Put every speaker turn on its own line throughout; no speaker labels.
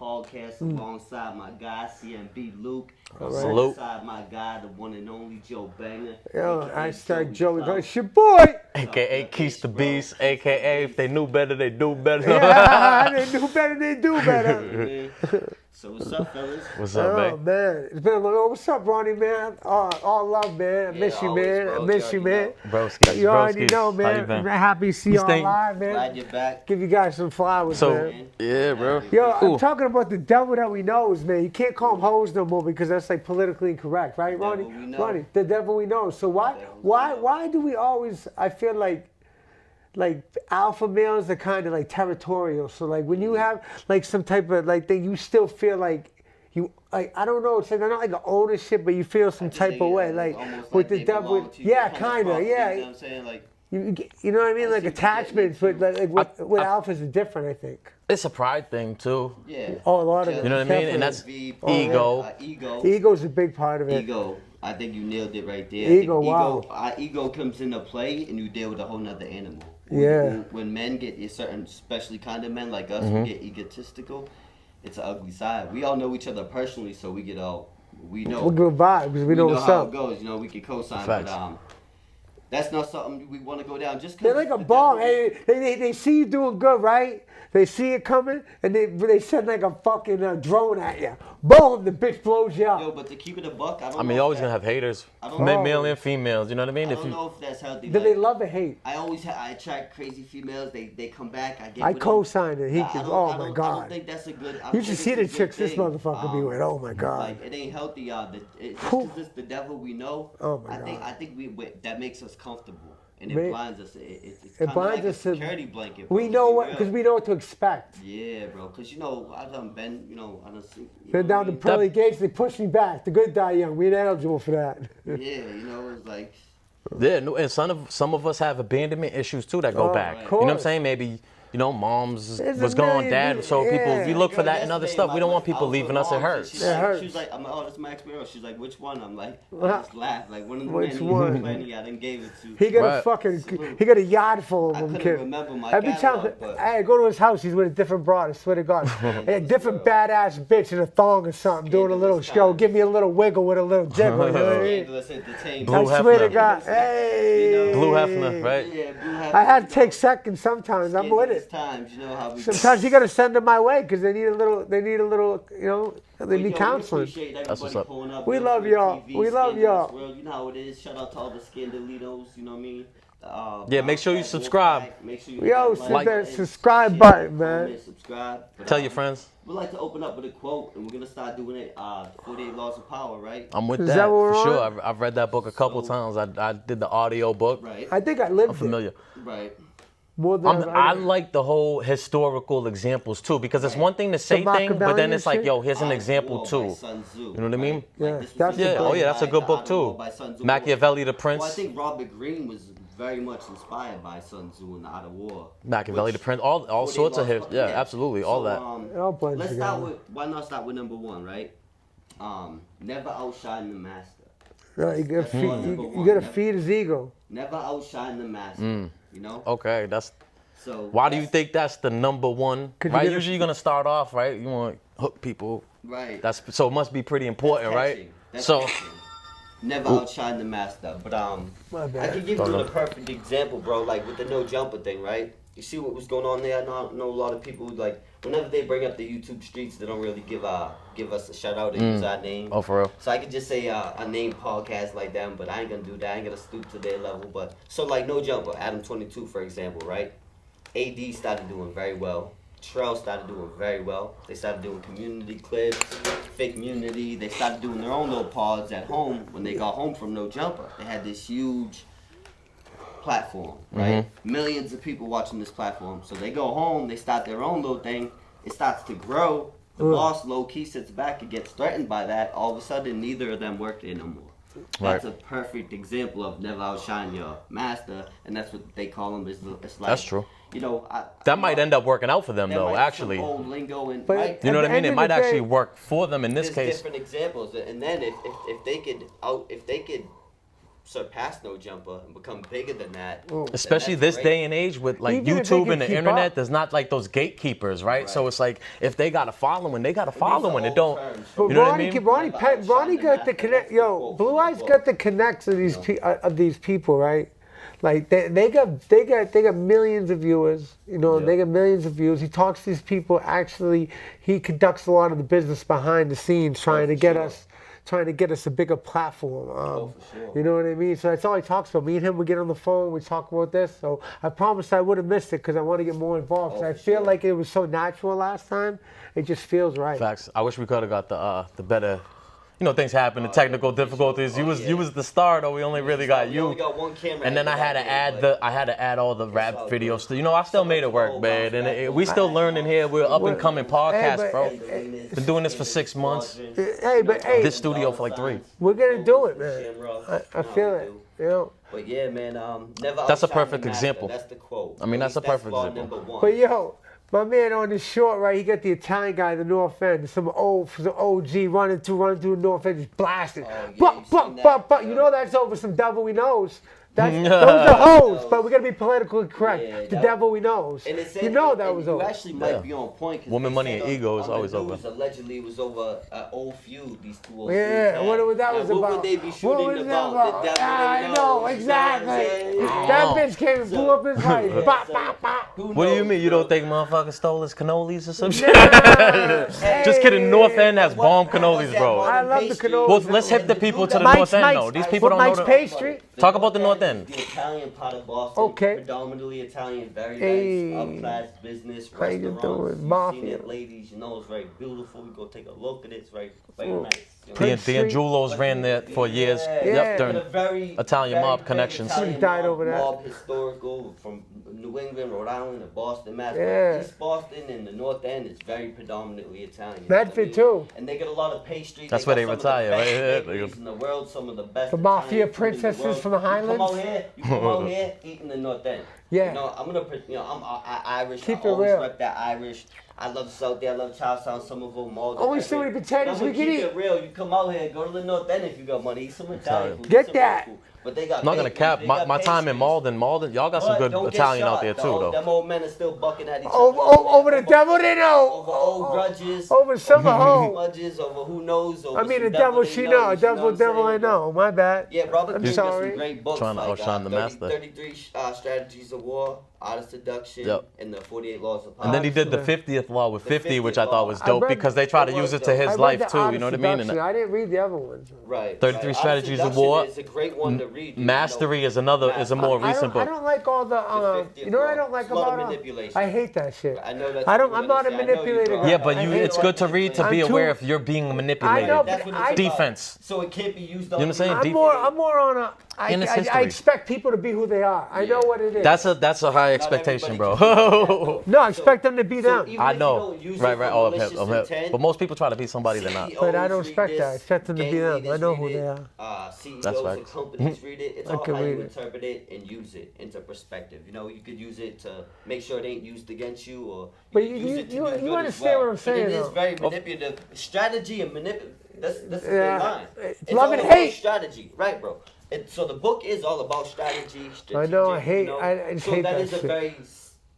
podcast alongside my guy CMB Luke.
Salute.
Alongside my guy, the one and only Banga.
Yo, I start Joey. It's your boy.
AKA Keith the Beast. AKA if they knew better, they do better.
Yeah, they do better, they do better.
So what's up, fellas?
What's up,
Oh, man. It's been a long. What's up, Ronnie, man? All love, man. I miss you,
always,
man.
bro.
I miss you, man.
Broskies,
You already
broskies.
know,
How you
man.
been?
I'm happy to see you all
staying-
live, man.
Glad you're back.
Give you guys some flowers,
So,
man.
yeah, bro.
Yo,
Cool.
I'm talking about the devil that we know is, man. You can't call them hoes no more because that's like politically incorrect, right, Ronnie?
devil we know.
Ronnie, the devil we know. So why do we always? I feel like alpha males are kind of like territorial. So like when you have like some type of like thing, you still feel like you like I don't know. It's like not like an ownership, but you feel some type of way, like
almost
with
like
the
they
devil.
belong to you,
Yeah,
kinda
kind of.
property,
Yeah.
You know what I'm saying? Like,
You know what I mean?
I
Like
see what you
attachments,
get
but like with
I-
alphas are different, I think.
It's a pride thing, too.
yeah.
Oh, a lot of it.
You know what I mean? And that's
Oh,
ego.
Ego.
Ego's a big part of it.
Ego. I think you nailed it right there.
Ego,
I think
wow.
Ego comes into play, and you deal with a whole nother animal.
Yeah.
When men get a certain, especially kind of men like us,
Mm-hmm.
we get egotistical. It's an ugly side. We all know each other personally, so we get all. We know.
We're good vibes. We know what's
how
up.
it goes. You know, we can co-sign,
Facts.
but that's not something we want to go down. Just 'cause
They're like a
the
bomb.
devil-
Hey, they see you doing good, right? They see it coming, and they send like a fucking drone at you. Boom, the bitch blows you
Yo,
up.
but to keep it a buck, I don't
I
know.
mean,
if
you're always
that-
going to have haters.
I don't know.
Male and females, you know what I mean?
I
If
don't
you,
know if that's healthy.
Do they
like,
love or hate?
I always I attract crazy females. They come back. I get.
I
with them.
co-signed it. He
I
can.
don't-
Oh
I
my
don't- I
god.
don't think that's a good. I
You
don't
should
think
see
it's
the
a good
chicks this
thing.
motherfucker be with. Oh my god.
Like it ain't healthy, y'all. Just
Whew.
'cause it's the devil we know.
Oh my
I think that makes us comfortable, and it
Man.
blinds us. It's
It
kinda
blinds
like a
us to-
security blanket.
We
bro,
know
let's
what
be
because
real.
we know what to expect.
Yeah, bro. Because you know I done been. You know I done seen. You
Been
know
down
what
the pearly gates. They pushed me back. The good die young. We ain't eligible for that.
I mean? Yeah, you know it's like.
yeah, no, and some of us have abandonment issues, too, that go
Oh,
back.
of
You know what I'm
course.
saying? Maybe, you know, moms
There's a
was gone,
million
dad.
people-
So people,
yeah.
we look for
Girl,
that and other
yesterday,
stuff. We don't want
I
people
was
leaving
with
us. It
mom,
hurts.
She's
It
like,
hurts.
She was like, oh, this is my experience. She's like, which one? I'm like, I
Well,
just laughed. Like, one of the
which
men
one?
plenty I done gave it to.
He got a
Right.
fucking. He got a yard full of
I
them,
couldn't
kid.
remember my
Every time
catalog, but-
I go to his house, he's with a different broad. I swear to God, a different badass bitch in a thong or something, doing a little show. Give me a little wiggle with a little jiggle. You know what I mean?
Scandalous entertainment.
Blue
I swear to
Hefner.
God, hey.
Blue Hefner, right?
Yeah, Blue Hefner.
I had to take seconds sometimes. I'm with
Scandalous
it.
times, you know how we.
Sometimes you gotta send them my way because they need a little. They need a little. You know, they need counseling.
That's what's up.
We love y'all. We love y'all.
World. You know how it is. Shout out to all the Scandalitos. You know what I mean?
Yeah, make sure you subscribe.
Make sure you
Yo,
hit
hit that
and
subscribe
share,
button, man.
comment, subscribe. But,
Tell your friends.
We'd like to open up with a quote, and we're gonna start doing it. 48 Laws of Power, right?
I'm with
Is
that,
that what we're
for sure.
on?
I've read that book a couple times. I did the audio book.
Right.
I think I lived
I'm familiar.
Right.
it more than
I like the whole historical examples too, because it's one thing to say
The
things, but then
Machiavellian
it's like,
shit?
yo, here's an
War
example
by
too.
Sun Tzu,
You know what I mean?
Yeah,
this was
that's
Yeah,
a
oh
good
yeah, that's a
by
good
the
book
Art of War
too.
by Sun Tzu.
Machiavelli the Prince.
Well, I think Robert Greene was very much inspired by Sun Tzu in the Art of War.
Machiavelli the
which-
Prince, all
48
sorts of
Laws
his, yeah, absolutely, all that.
It all blends
Let's start
together.
with, why not start with number one, right? Never outshine the master.
Right, you gotta
That's
feed.
one, number
You
one.
gotta
Never-
feed his ego.
Never outshine the master. You know?
Okay, that's
So
why do you think that's the number one?
'Cause you
Right,
gotta-
usually you're gonna start off right. You want to hook people.
Right.
That's so it must be pretty important,
That's
right?
catching. That's
So
catching. Never outshine the master. But
My
I
bad.
can give you the perfect example, bro. Like with the no jumper thing, right? You see what was going on there? I know a lot of people like whenever they bring up the YouTube streets, they don't really give us a shout out and use our name.
oh for real.
So I could just say a name podcast like them, but I ain't gonna do that. I ain't gonna stoop to their level. But so like no jumper, Adam 22 for example, right? AD started doing very well. Trell started doing very well. They started doing community clips, fake community. They started doing their own little pods at home when they got home from No Jumper. They had this huge platform, right? Millions of people watching this platform. So they go home, they start their own little thing. It starts to grow. The boss low key sits back and gets threatened by that. All of a sudden, neither of them work there no more. That's a perfect example of never outshine your master, and that's what they call them. It's like,
That's true.
You know,
That might end up working out for them
that
though.
might be
Actually,
some old lingo and
But-
right?
you know
At
what I
the
mean.
end
It
of
might
the day-
actually work for them in this
There's
case.
different examples, and then if they could surpass No Jumper and become bigger than that.
Especially this day and age with like
Even if they
YouTube
can
and the
keep
internet,
up.
there's not like those gatekeepers, right? So
Right.
it's like if they got a following, they got a
These are
following. It
old
don't.
terms.
But
You know what I
Ronnie,
mean?
Ronnie got the connect. Yo, Blue Eyes got the connects of these people, right? Like they got millions of viewers. You know, they got millions of views. He talks to these people. Actually, he conducts a lot of the business behind the scenes, trying to get us a bigger platform.
For sure.
You know what I mean? So that's all he talks about. Me and him, we get on the phone, we talk about this. So I promised I would have missed it because I want to get more involved. 'Cause I feel like it was so natural last time. It just feels right.
Facts. I wish we could have got the better. You know, things happen, the technical difficulties. You was the star though. We only really got
We
you.
only got one camera.
And then I had to add all the rap
all
videos.
good.
You know, I still made it work, man. And we still learning here. We're up and coming podcast,
but-
bro. Been doing this for 6 months.
Hey, but hey,
This studio for like 3.
we're gonna do it, man. I feel it. You know.
But yeah, man, never
That's a
outshine the
perfect
master.
example.
That's the quote.
I mean,
At
that's a
least
perfect
law
example.
number one.
But yo, my man on the short right, he got the Italian guy, the North End, some OG running through the North End, just blasting.
yeah, you seen that,
You
yeah.
know that's over some devil we knows. Those are hoes, but we gotta be politically correct.
Yeah,
the
that-
devil we knows.
And it said,
You know that
and
was
you
over.
actually might be on point. 'Cause
Woman,
they
money,
said
and ego is
on the
always over.
news, Allegedly, it was over an old feud. These two old
Yeah,
dudes
what
had.
was that
Now,
was
what
about?
would they be
What
shooting
was that
about?
about?
The devil
I
knows,
know,
you know what I'm
exactly.
saying?
That bitch came and blew up his life.
Yeah,
Bop,
so-
bop, bop.
Who
What do you
knows,
mean? You
bro?
don't think motherfuckers stole his cannolis or some shit?
Hey.
Just kidding. North End has bomb
What-
cannolis,
that
bro.
modern
I love the
pastry?
cannolis.
Well, let's hip the people to the
Mike's-
North End,
Mike's-
though. These people don't
Mike's
know the.
pastry?
Talk about the North End.
The Italian pot of Boston.
Okay.
Predominantly Italian, very
Hey.
nice, up-class business,
How you
restaurants.
doing?
You've seen
Mafia.
it, ladies. You know it's very beautiful. We go take a look at it. It's very, very nice. You know?
Prince Street.
D'Angelo's ran there for years.
Yeah.
Yep,
Got a
during
very,
Italian
very
mob
big
connections.
Italian
Somebody died
mob-
over that.
Mob historical from New England, Rhode Island, and Boston, Mass.
Yeah.
East Boston and the North End is very predominantly Italian.
Medford, too.
And they get a lot of pastry.
That's
got
where they
some of
retire,
the best
right?
bakeries in the world, some of the best.
The mafia
Italian food in the
princesses
world.
from the Highlands?
You come out here, eat in the North End.
Yeah.
You know, I'm Irish.
Keep
I
it
always
real.
rep that Irish. I love South there. I love Charlestown, Somerville, Malden.
Only so
Everett.
many potatoes
I'ma
we can
keep
eat.
it real. You come out here, go to the North End if you got money. Eat some Italian food.
Get
eat some
that.
food. But they got
I'm not gonna
bakeries,
cap.
they
My
got
time in
pastries.
Malden, y'all got some
But
good
don't get
Italian
shot.
out there too,
Them
though.
old men are still bucking at each other.
Over the devil they know.
Over old grudges.
Over summer
over
home.
grudges. Over who knows. Over
I mean,
some
the devil
they
she
knows,
know.
you know
Devil
what I'm
I
saying?
know. My bad.
Yeah, Robert
I'm
King got
sorry.
some great books.
Trying to
like,
outshine the master.
33 Strategies of War, Art of Seduction,
Yep.
and the 48 Laws of Power.
And then he did the
Absolutely.
50th law with
The
50, which I
50th
thought was
law.
dope
I read-
because they try to
It was
use it to
dope.
I
his
read
life
the
too.
Art
You
of
know what I mean?
Seduction. I didn't read the other ones.
Right.
33
right.
Strategies
Art
of War.
Seduction is a great one to read.
Mastery is another is a more recent
I
book.
don't like all the.
50th
You know what I
law.
don't like
It's a lot of
about
manipulation.
I hate that shit.
I know that's
I don't.
what
I'm
you're
not a
gonna say. I know you
manipulator.
bro.
Yeah, but
I
you
hate
it's
all
good to
that
read to
I'm
be
too-
aware if you're being manipulated.
I know,
That's what it's about.
Defense.
So it can't be used on
You know what I'm saying?
I'm more on a.
In its
I
history.
expect people to be who they are. I know what it is.
That's a high
Not
expectation, bro.
everybody can do that,
No, I expect them to be them.
even
I
if you
know.
don't use it
Right,
for
right. All of
malicious
him.
intent,
But most people try to be somebody they're not.
But I don't
CEOs
expect
read
that. I
this,
expect them to be
gang
them. I
leaders
know
read
who they
it,
are.
CEOs
That's
of
facts.
companies read it. It's
I
all
can
how you
read it.
interpret it and use it into perspective. You know, you could use it to make sure it ain't used against you, or
But
could
you-
use
you-
it to
you-
do
you
good as
understand
well.
what I'm saying,
But it is
though.
very manipulative. Strategy and manipulative. That's a
Yeah.
thin line.
It's
all
love and
about
hate.
strategy, right, bro? So the book is all about strategy.
I know, I
strategic,
hate-
you know?
I just
so
hate
that
that
is a
shit.
very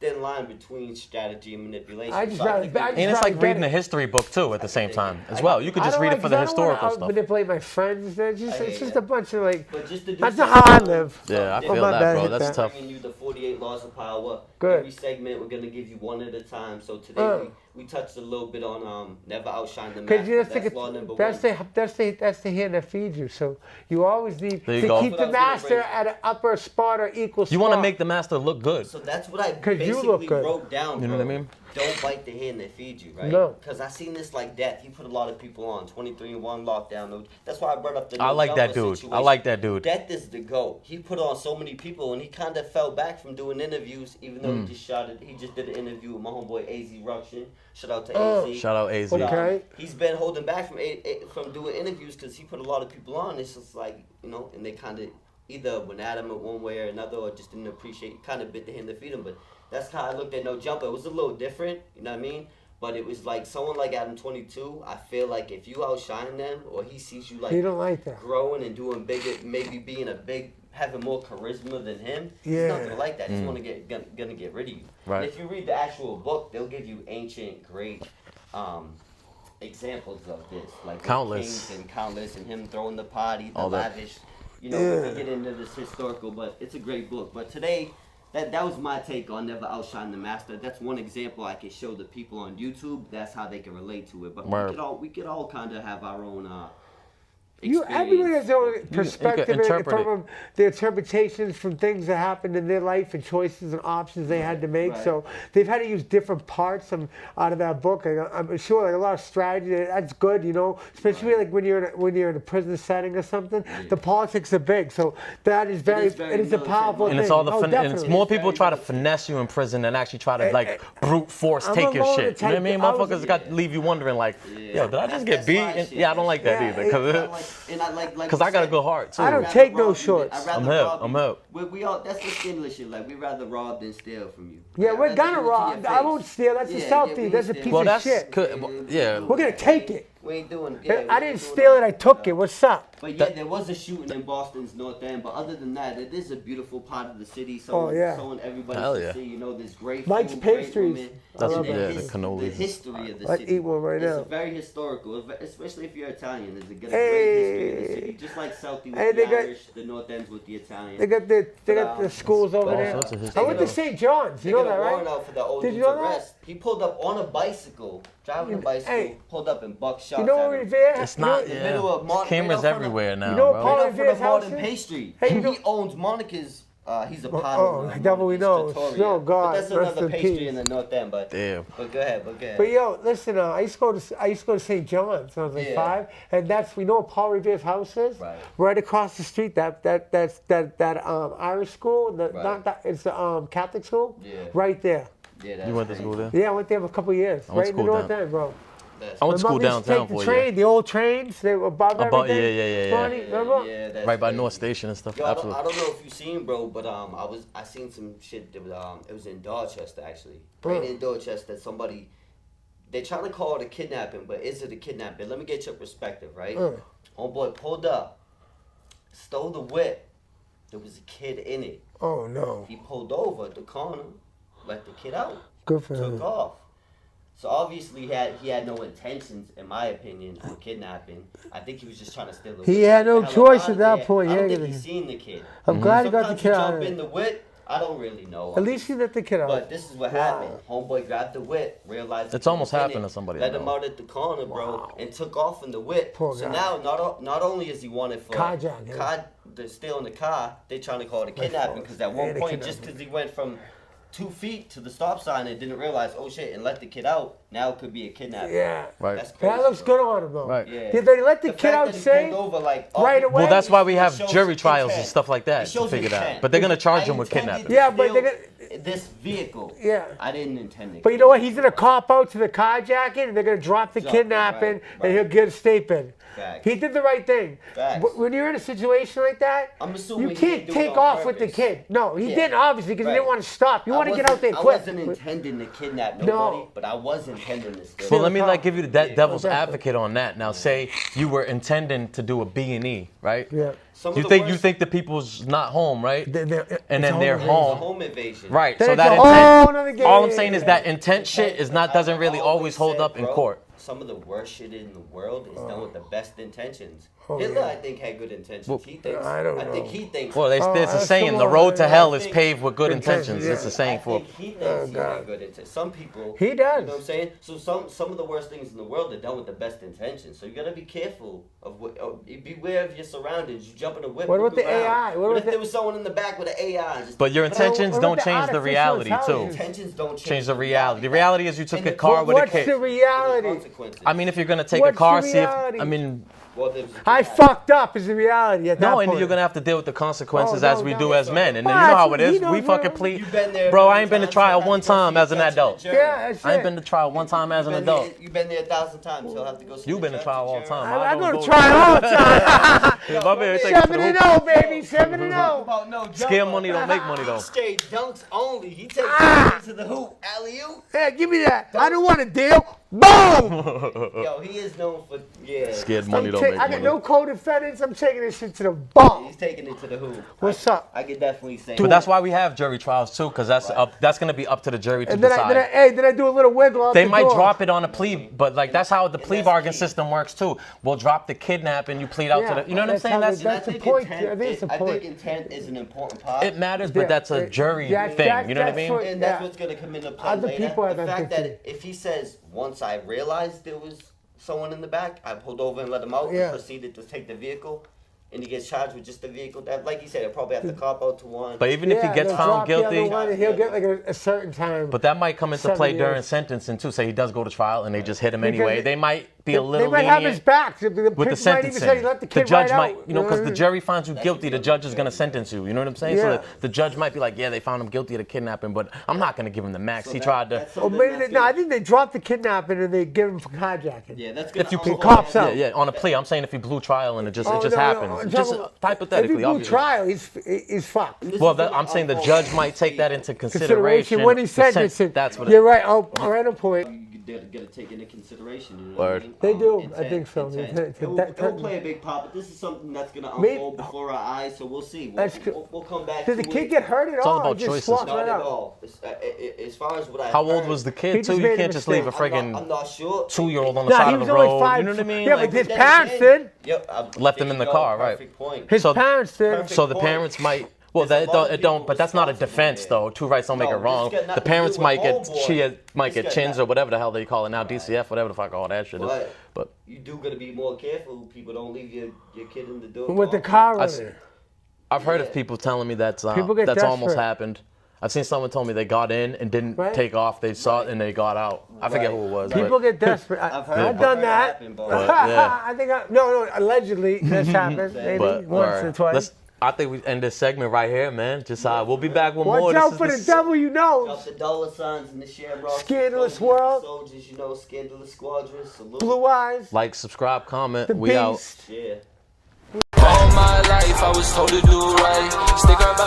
thin line between strategy and manipulation.
I just
So
rather-
think
I
we-
just
And it's
rather
like
get
reading
it.
a history book too at the same time as well. You could
I
just
don't
read
like-
it for the
'cause I don't wanna
historical stuff.
manipulate my friends. It's just
that.
a bunch of like.
But just to do
That's not
something
how I
different,
live.
Yeah, I
something
feel
my
that,
bad,
bro.
hit
That's
that.
tough.
Bringing you the 48 Laws of Power.
Good.
Every segment we're gonna give you one at a time. So today we touched a little bit on never outshine the
Because
master.
you
That's law number
that's
one.
that's the hand that feeds you. So you always need
There you
to
go.
keep
That's
the
what I was gonna
master
bring.
at an upper spot or equal spot.
You want to make the master look good.
So that's what I
'Cause you
basically
look good.
wrote down.
You know
bro.
what I mean?
Don't bite the hand that feeds you, right?
No.
Because I seen this like death. He put a lot of people on 23-1 lockdown. That's why I brought up the.
I
no
like that
jumper
dude. I
situation.
like that dude.
Death is the GOAT. He put on so many people, and he kind of fell back from doing interviews, even though he just shot it. He just did an interview with my homeboy AZ Ruction. Shout out to AZ.
Shout out AZ.
Okay.
He's been holding back from doing interviews because he put a lot of people on. It's just like, you know, and they kind of either went at him in one way or another, or just didn't appreciate, kind of bit the hand to feed him. But that's how I looked at No Jumper. It was a little different, you know what I mean? But it was like someone like Adam 22. I feel like if you outshine them, or he sees you like
He don't like that.
growing and doing bigger, maybe being having more charisma than him, he's
Yeah.
not gonna like that. He's gonna get rid of you.
Right.
And if you read the actual book, they'll give you ancient, great examples of this, like
Countless.
kings and countless, and him throwing the party, the
All that.
lavish. You know, we can get into this historical, but it's a great book. But today, that was my take on Never Outshine the Master. That's one example I can show the people on YouTube. That's how they can relate to it. But we could all kind of have our own
Everybody has their own perspective and
interpret it.
from their interpretations from things that happened in their life and choices and options they had to make.
Right.
So they've had to use different parts out of that book. And I'm sure like a lot of strategy. That's good, you know, especially like when you're in a prison setting or something.
Yeah.
The politics are big, so that is
very
it is a powerful
And
thing.
it's all the
Oh,
and it's
definitely.
more people try to finesse you in prison than actually try to like brute force
I'm
take your
alone
shit.
to
You know what I mean?
take- I was-
Motherfuckers got to leave you wondering like, yo, did I just get
That's
beat?
why
And,
shit-
yeah, I don't like that
Yeah,
either.
it-
Because I got a good heart too.
I don't
I'd
take
rather
no
rob you than-
shorts.
I'd rather
I'm hip,
rob
I'm
you.
hip.
We all, that's the skinless shit. Like, we'd rather rob than steal from you.
Yeah,
Like,
we're
I'd rather
gonna
give it to
rob.
your
I
face.
won't steal. That's a
Yeah,
selfie.
we
That's a
ain't
piece
Well,
of
that's
shit.
yeah.
We're gonna take it.
We ain't doing.
I
we
didn't
ain't
steal
doing
it. I took it. What's up?
But yeah, there was a shooting in Boston's North End. But other than that, it is a beautiful part of the city. So
yeah.
everybody
Hell
should
yeah.
see. You know, this great
Mike's
food, great
Pastries.
women,
That's
and
what- yeah, the
the
cannolis.
history of the
I'd
city.
eat one right now.
It's very historical, especially if you're Italian. There's a great
Hey.
history of the city, just like Southie with
Hey,
the
they got-
Irish, the North End's with the Italian.
They got the schools over
all
there.
sorts of
I
history.
went to St. John's. You
They
know
got
that,
a warrant
right?
out for the old
Did
dude's
you know that?
arrest. He pulled up on a bicycle, driving a bicycle,
Hey.
pulled up and bucked shots
You know
at
what
him.
Revere?
It's not.
in the
Yeah.
middle of Martin-
Cameras
right out front of-
everywhere now,
You know
bro.
Paul
Right out front
Revere's
of Martin
house is?
Pastry.
Hey, you
He
know-
owns Monica's. He's a part
oh,
of
devil we know.
Monica's
Oh, God,
But that's
rest
another
in
pastry
peace.
in the North End. But
Damn.
But go ahead.
But yo, listen, I used to go to St. John's when I was like
Yeah.
5, and that's we know what Paul Revere's house is.
Right.
Right across the street. That Irish school.
Right.
Not that it's the Catholic school.
Yeah.
Right there.
Yeah, that's
You went to
crazy.
school there?
Yeah, I went there for a couple of years.
I went
Right in
to
the
school
North
down-
End, bro.
That's
I went to
My
school
mom used to
downtown
take
for
the
a
train,
year.
the old trains. They were above
Above-
everything.
yeah.
Ronnie, remember?
Yeah, that's
Right by
crazy.
North Station and stuff.
Yo, I
Absolutely.
don't know if you've seen, bro, but I seen some shit that was it was in Dorchester actually. Right in Dorchester, somebody they trying to call it a kidnapping, but is it a kidnapping? Let me get your perspective, right? Homeboy pulled up, stole the whip. There was a kid in it.
Oh no.
He pulled over at the corner, let the kid out,
Good for
took
him.
off. So obviously he had no intentions, in my opinion, of kidnapping. I think he was just trying to steal the whip.
He had no
Get the hell
choice
out
at
of
that
there.
point.
I don't
Yeah,
think he's seen the kid.
I'm glad he got the
Sometimes
kid
you
out
jump
of
in
there.
the whip. I don't really know.
At least he let the kid out.
But this is what happened. Homeboy grabbed the whip, realized
It's
he
almost
was in
happened
it,
to somebody I
Let him
know.
out at the corner, bro, and took off in the whip.
Poor
so
guy.
now, not only is he wanted for
Carjacking.
they're stealing the car, they're trying to call it a kidnapping because at one
Yeah, the
point, just
kidnapping.
because he went from 2 feet to the stop sign and didn't realize, oh shit, and let the kid out, now it could be a kidnapping.
Yeah.
Right.
That's crazy.
That looks
bro.
good on him though.
Right.
Yeah.
Did they let the kid
fact
out
that he
safe?
pulled over, like,
Right away?
Well, that's why we have
It shows
jury trials and
intent.
stuff like that
It
to
shows
figure it out.
intent.
But they're gonna charge
I
him with
intended
kidnapping.
to
Yeah, but
steal
they're
this vehicle.
Yeah.
I didn't intend it.
But you know what? He's gonna cop out to the carjacking, and they're gonna drop the
Drop it,
kidnapping,
right.
and he'll get a statement.
Facts.
He did the right thing.
Facts.
But when you're in a situation like that,
I'm assuming
you
he
can't
didn't do it
take
on
off with the
purpose.
kid. No, he
Yeah.
didn't obviously because he didn't
Right.
want to stop. You want to get out there
I
quick.
wasn't intending to kidnap
No.
nobody, but I was intending to steal.
Well, let me like give you the
Yeah.
devil's
Exactly.
advocate on that. Now, say you were intending to do a B&E, right?
Yeah.
Some of
You
the
think
worst-
the people's not home, right?
And
And then they're
It's a
home.
home invasion.
Right.
Then
So
it's
that
a whole
intent.
nother game.
All I'm saying is that intent shit is not doesn't really
I've
always hold
said,
up in
bro,
court.
Some of the worst shit in the world is done with the best intentions.
Oh,
Hitler,
yeah.
I think, had good intentions.
Well,
he thinks.
I don't
think
know.
he thinks.
Well, there's a
that's
saying:
the
the
one.
road to hell
I
is
think-
paved with good
Intentions,
intentions.
yeah.
It's a saying
I
for.
think he thinks
Oh,
he
God.
had good intentions. Some people.
He does.
You know what I'm saying? So some of the worst things in the world are done with the best intentions. So you gotta be careful of what. Beware of your surroundings. You jump in a whip.
What
look
about the
around.
AI?
What
What
if
about
there was someone in the back with an AI? And just,
But your intentions
what
don't
about the
change the
artificial
reality too.
intelligence?
intentions don't
Change the reality. The
That-
reality is you took
and
a
the-
car with a
What's
kid.
the reality?
consequences.
I mean, if you're gonna take
What's
a car,
the
see if
reality?
I mean,
Well, there was a
I
kidnapping.
fucked up is the reality at that
No,
point.
and you're gonna have to deal with the consequences
Oh,
as
no,
we
no.
do as men. And
Well,
you know how it
that's-
is.
he knows
We fucking
what-
plead.
You've been there.
Bro, I
many
ain't been to
times,
trial
you'll have
one
to go
time
see
as an
judge and the
adult.
jury.
Yeah, that's
I ain't
it.
been to trial one time as an
You've
adult.
been there 1,000 times. You'll have to go see
You've
the
been to
judge
trial
and
all
jury.
the time.
I
don't
go to
go
trial all the time.
My man take it to
7
the
and
hoop.
0, baby. 7 and 0.
About no
Scare
jumper.
money don't make money though.
Straight dunks only. He takes it to the hoop. Alley-oop.
Hey, give me that. I don't want a deal. Boom.
Yo, he is known for, yeah.
Scared money don't
I
make
got
money.
no co-defendants. I'm taking this shit to the ball.
He's taking it to the hoop.
What's up?
I could definitely say
But that's why we have jury trials too, because that's gonna be up to the jury to
And then
decide.
then I do a little wiggle up
They
the
might
door.
drop it on a plea, but like that's how the plea
that's
bargain
key.
system works too. We'll drop the kidnap and you plead out to
Yeah,
the. You know what I'm
that's
saying?
how
That's
they-
And I
That's the
think
point.
intent-
I think it's the
I think
point.
intent is an important part.
it matters, but
Yeah,
that's a jury
that's-
thing.
that's-
You know what I
that's
mean?
what-
And that's
Yeah.
what's going to come into play
Other
later.
people have
The
that
fact
thinking.
that if he says, once I realized there was someone in the back, I pulled over and let him out
Yeah.
and proceeded to take the vehicle, and he gets charged with just the vehicle, that, like you said, he'll probably have to cop out to one.
But even if he gets
they'll
found
drop the other
guilty,
one and he'll get like a certain time.
but that might come into
7
play
years.
during sentencing too. Say he does go to trial and they just hit him
Because
anyway. They might be a little
they might have his
lenient
back. The
with the
might even
sentencing.
say he let the kid
judge
right
might,
out.
you know, because the jury finds you guilty, the judge is gonna sentence you. You know what I'm saying?
Yeah.
So the judge might be like, yeah, they found him guilty of the kidnapping, but I'm not gonna give him the max.
So
He
that-
tried to.
that's
Or
something
maybe
that's
no, I
gonna-
think they drop the kidnapping and they give him for carjacking.
Yeah, that's gonna
If you
also
cops
have-
out.
Yeah, on a plea. I'm saying if he blew trial and it just
Oh, no,
happens.
I'm
Just
talking-
hypothetically.
If he blew
obviously.
trial, he's fucked.
This
Well,
is gonna
I'm saying the
unfold
judge might take that into
Consideration
consideration.
when he sentencing.
That's what.
You're right. Oh, right on point.
You gotta take into consideration. You know
Word.
What I mean?
They do. I
Intent,
think so.
intent.
Intent.
It will,
That-
it will play a big part, but this is something that's gonna
Maybe-
unfold before our eyes. So we'll see.
That's good.
We'll come back.
Did the
to
kid
it.
get hurt at
It's all
all?
about
Or just
choices.
swapped
Not
right
at
out?
all. As far as what I
How
heard,
old was the
He
kid
just
too? You
made a
can't just leave a
mistake.
friggin'
I'm not sure.
2-year-old on the
Nah,
side
he
of
was
the
only
road.
5.
You know what I mean?
Yeah,
Like,
but his
then
parents
again-
did.
Yep,
Left
there
him in
you
the
go,
car, right.
perfect point.
His
So-
parents did.
Perfect.
so the
point.
parents might. Well,
There's
that
a lot of
it don't.
people
But that's not a
responsible
defense,
there.
though. Two rights don't make
No,
it wrong.
this got nothing
The
to
parents
do
might
with
get
homeboy.
might
This
get
got
chins
nothing-
or whatever the hell they call it now, DCF, whatever the fuck all that shit is. But
You do gotta be more careful. People don't leave your kid in the door.
With the car
I
on
s-
it.
I've heard of people telling me that's
People get
almost
desperate.
happened. I've seen someone told me they got in and didn't
Right.
take off. They saw it and they got out. I forget who it was.
People
but,
get desperate.
I've heard-
I've done
I've heard it
that.
happen, but-
yeah.
I think no, allegedly this happened. Maybe
but
once or twice.
I think we end this segment right here, man. Just we'll be back with
Watch
more.
out
This
for
is
the devil, you know.
Drop the dollar signs in the share box.
Scandalous
Soldiers,
world.
Soldiers, you know, scandalous squadron. Salute.
Blue eyes.
Like, subscribe, comment.
The
We out.
beast.
Yeah.
All my life I was told to do right. Stick around.